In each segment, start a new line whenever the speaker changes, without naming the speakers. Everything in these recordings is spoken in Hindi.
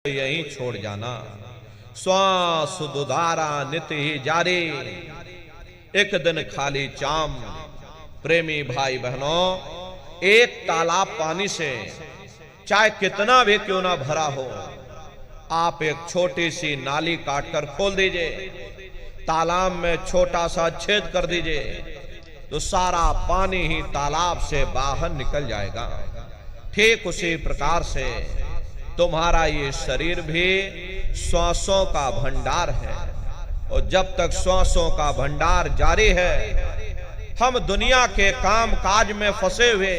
यहीं छोड़ जाना। श्वास दुधारा नित ही जारी, एक दिन खाली चाम। प्रेमी भाई बहनों, एक तालाब पानी से चाहे कितना भी क्यों ना भरा हो, आप एक छोटी सी नाली काटकर खोल दीजिए, तालाब में छोटा सा छेद कर दीजिए, तो सारा पानी ही तालाब से बाहर निकल जाएगा। ठीक उसी प्रकार से तुम्हारा ये शरीर भी श्वासों का भंडार है, और जब तक श्वासों का भंडार जारी है, हम दुनिया के काम काज में फंसे हुए,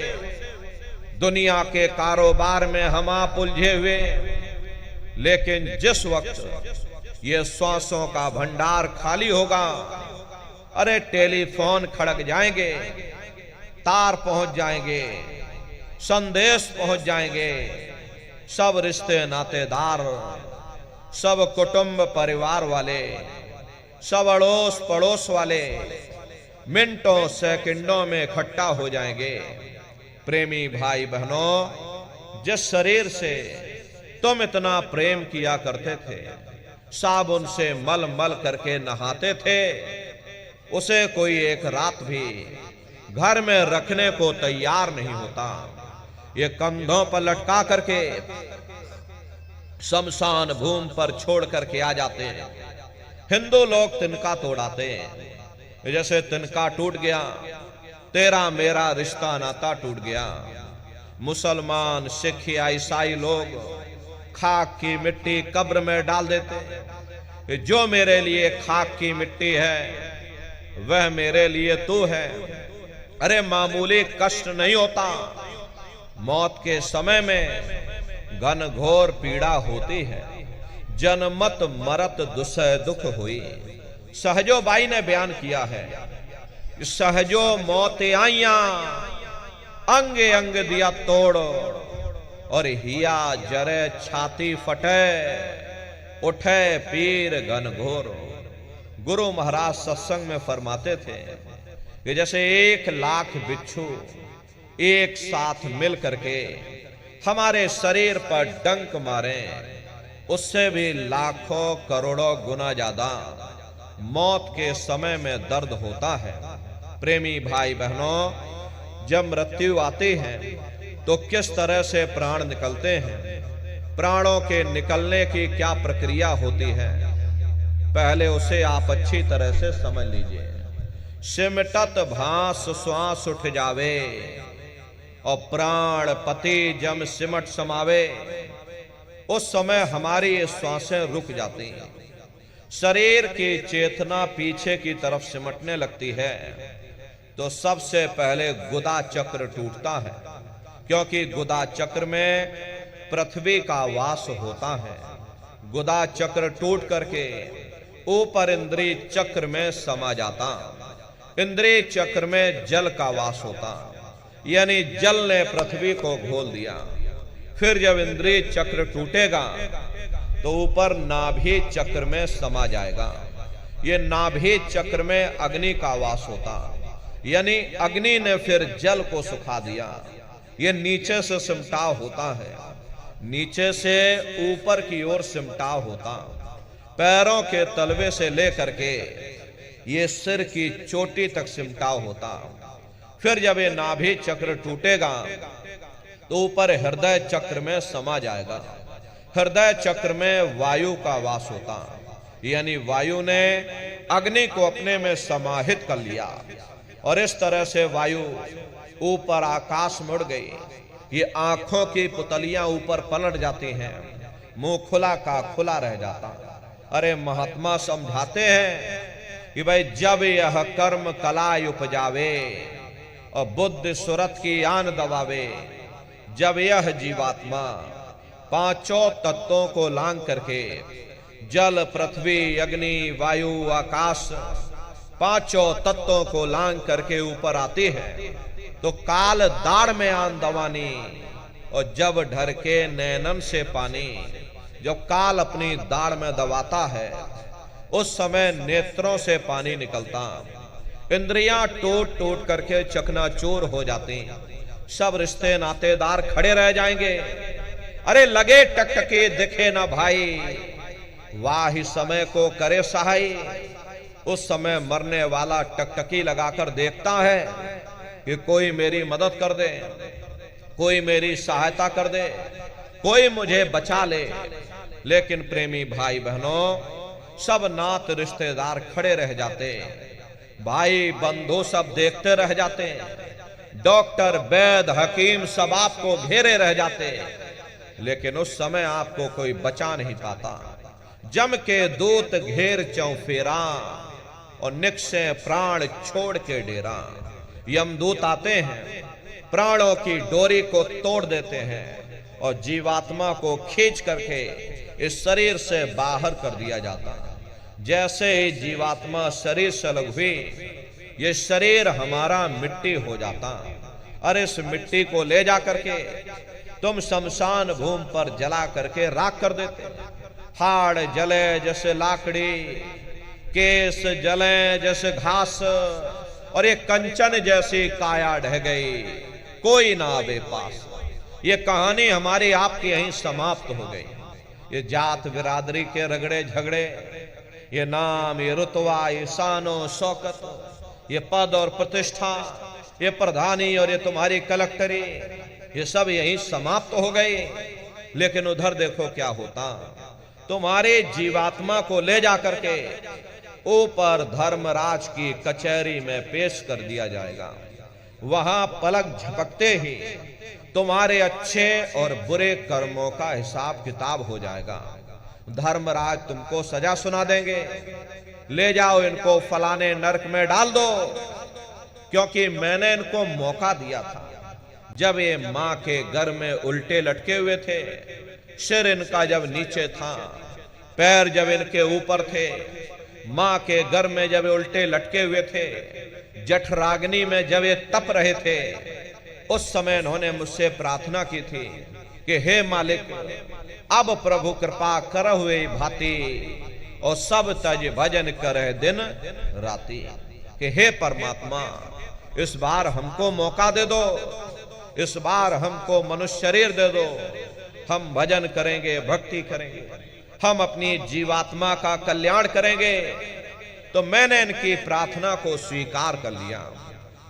दुनिया के कारोबार में हम आप उलझे हुए, लेकिन जिस वक्त ये श्वासों का भंडार खाली होगा, अरे टेलीफोन खड़क जाएंगे, तार पहुंच जाएंगे, संदेश पहुंच जाएंगे, सब रिश्ते नातेदार, सब कुटुंब परिवार वाले, सब अड़ोस पड़ोस वाले मिनटों सेकंडों में इकट्ठा हो जाएंगे। प्रेमी भाई बहनों, जिस शरीर से तुम इतना प्रेम किया करते थे, साबुन से मल मल करके नहाते थे, उसे कोई एक रात भी घर में रखने को तैयार नहीं होता। ये कंधों पर लटका करके शमशान भूमि पर छोड़ करके आ जाते हैं। हिंदू लोग तिनका तोड़ाते हैं, जैसे तिनका टूट गया, तेरा मेरा रिश्ता नाता टूट गया। मुसलमान, सिख या ईसाई लोग खाक की मिट्टी कब्र में डाल देते हैं। जो मेरे लिए खाक की मिट्टी है, वह मेरे लिए तू है। अरे मामूली कष्ट नहीं होता, मौत के समय में घनघोर पीड़ा होती है। जनमत मरत दुसह दुख हुई, सहजो बाई ने बयान किया है। सहजो मौत आइया, अंगे अंग दिया तोड़, और हिया जरे छाती फटे, उठे पीर घनघोर। गुरु महाराज सत्संग में फरमाते थे कि जैसे 1,00,000 बिच्छू एक साथ मिल करके हमारे शरीर पर डंक मारे, उससे भी लाखों करोड़ों गुना ज्यादा मौत के समय में दर्द होता है। प्रेमी भाई बहनों, जब मृत्यु आती है तो किस तरह से प्राण निकलते हैं, प्राणों के निकलने की क्या प्रक्रिया होती है, पहले उसे आप अच्छी तरह से समझ लीजिए। सिमटत भास श्वास उठ जावे, और प्राण पति जम सिमट समावे, उस समय हमारी श्वासें रुक जाती हैं, शरीर की चेतना पीछे की तरफ सिमटने लगती है। तो सबसे पहले गुदा चक्र टूटता है, क्योंकि गुदा चक्र में पृथ्वी का वास होता है। गुदा चक्र टूट करके ऊपर इंद्रिय चक्र में समा जाता। इंद्रिय चक्र में जल का वास होता, यानी जल ने पृथ्वी को घोल दिया। फिर जब इंद्रिय चक्र टूटेगा तो ऊपर नाभि चक्र में समा जाएगा। ये नाभि चक्र में अग्नि का वास होता, यानी अग्नि ने फिर जल को सुखा दिया। ये नीचे से सिमटाव होता है, नीचे से ऊपर की ओर सिमटाव होता, पैरों के तलवे से लेकर के ये सिर की चोटी तक सिमटाव होता। फिर जब ये नाभि चक्र टूटेगा तो ऊपर हृदय चक्र में समा जाएगा। हृदय चक्र में वायु का वास होता, यानी वायु ने अग्नि को अपने में समाहित कर लिया, और इस तरह से वायु ऊपर आकाश मुड़ गई। ये आंखों की पुतलियां ऊपर पलट जाती हैं, मुंह खुला का खुला रह जाता। अरे महात्मा समझाते हैं कि भाई जब यह कर्म कलाय उपजावे और बुद्धि सुरत की आन दबावे, जब यह जीवात्मा पांचों तत्वों को लांग करके जल, पृथ्वी, अग्नि, वायु, आकाश, पांचों तत्वों को लांग करके ऊपर आती है, तो काल दाढ़ में आन दवानी, और जब ढर के नैनन से पानी, जब काल अपनी दाढ़ में दबाता है, उस समय नेत्रों से पानी निकलता, इंद्रियां टूट टूट करके चकनाचूर हो जाती, सब रिश्ते नातेदार खड़े रह जाएंगे। अरे लगे टकटके दिखे ना भाई, वाह समय को करे सहाय। उस समय मरने वाला टकटकी लगाकर देखता है कि कोई मेरी मदद कर दे, कोई मेरी सहायता कर दे, कोई मुझे बचा ले। लेकिन प्रेमी भाई बहनों, सब नात रिश्तेदार खड़े रह जाते, भाई बंधु सब देखते रह जाते, डॉक्टर वैद्य हकीम सब आपको घेरे रह जाते, लेकिन उस समय आपको कोई बचा नहीं पाता। जम के दूत घेर चौफेरा और निकसे प्राण छोड़ के डेरा। यमदूत आते हैं, प्राणों की डोरी को तोड़ देते हैं और जीवात्मा को खींच करके इस शरीर से बाहर कर दिया जाता। जैसे ही जीवात्मा शरीर से अलग हुई, ये शरीर हमारा मिट्टी हो जाता। और इस मिट्टी को ले जा करके तुम शमशान भूमि पर जला करके राख कर देते। हाड़ जले जैसे लाकड़ी, केस जले जैसे घास, और ये कंचन जैसी काया ढह गई, कोई ना आवे पास। ये कहानी हमारी आपकी यहीं समाप्त हो गई। ये जात बिरादरी के रगड़े झगड़े, ये नाम, ये रुतबा, ये शानो शौकत, ये पद और प्रतिष्ठा, ये प्रधानी और ये तुम्हारी कलेक्टरी, ये सब यहीं समाप्त हो गई। लेकिन उधर देखो क्या होता, तुम्हारे जीवात्मा को ले जा करके ऊपर धर्मराज की कचहरी में पेश कर दिया जाएगा। वहां पलक झपकते ही तुम्हारे अच्छे और बुरे कर्मों का हिसाब किताब हो जाएगा। धर्मराज तुमको सजा सुना देंगे, ले जाओ इनको फलाने नरक में डाल दो, क्योंकि मैंने इनको मौका दिया था। जब ये मां के घर में उल्टे लटके हुए थे, सिर इनका जब नीचे था, पैर जब इनके ऊपर थे, मां के घर में जब उल्टे लटके हुए थे, जठराग्नि में जब ये तप रहे थे, उस समय इन्होंने मुझसे प्रार्थना की थी कि हे मालिक, अब प्रभु कृपा कर हुए भांति और सब तज भजन करे दिन राती। कि हे परमात्मा, इस बार हमको मौका दे दो, इस बार हमको मनुष्य शरीर दे दो, हम भजन करेंगे, भक्ति करेंगे, हम अपनी जीवात्मा का कल्याण करेंगे। तो मैंने इनकी प्रार्थना को स्वीकार कर लिया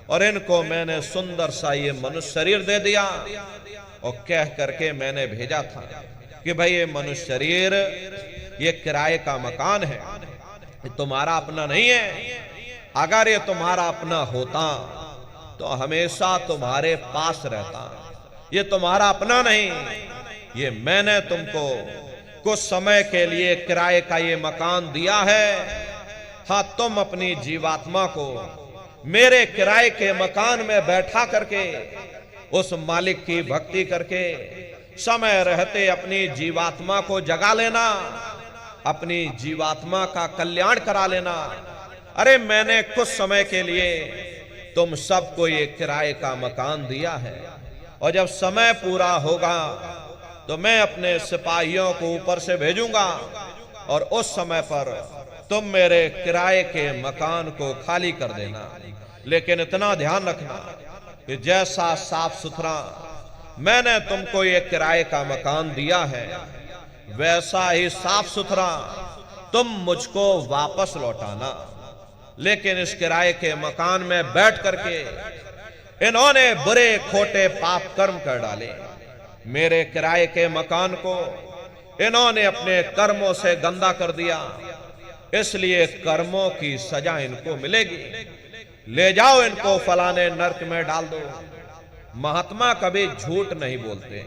और इनको मैंने सुंदर सा ये मनुष्य शरीर दे दिया और कह करके मैंने भेजा था कि भाई ये मनुष्य शरीर, ये किराए का मकान है, ये तुम्हारा अपना नहीं है। अगर ये तुम्हारा अपना होता तो हमेशा तुम्हारे पास रहता। ये तुम्हारा अपना नहीं, ये मैंने तुमको कुछ समय के लिए किराए का ये मकान दिया है। हाँ, तुम अपनी जीवात्मा को मेरे किराए के मकान में बैठा करके उस मालिक की भक्ति करके समय रहते अपनी जीवात्मा को जगा लेना, अपनी जीवात्मा का कल्याण करा लेना। अरे मैंने कुछ समय के लिए तुम सबको ये किराए का मकान दिया है, और जब समय पूरा होगा तो मैं अपने सिपाहियों को ऊपर से भेजूंगा और उस समय पर तुम मेरे किराए के मकान को खाली कर देना। लेकिन इतना ध्यान रखना कि जैसा साफ सुथरा मैंने तुमको ये किराए का मकान दिया है, वैसा ही साफ सुथरा तुम मुझको वापस लौटाना। लेकिन इस किराए के मकान में बैठ करके इन्होंने बुरे खोटे पाप कर्म कर डाले। मेरे किराए के मकान को इन्होंने अपने कर्मों से गंदा कर दिया, इसलिए कर्मों की सजा इनको मिलेगी। ले जाओ इनको फलाने नरक में डाल दो। महात्मा कभी झूठ नहीं बोलते।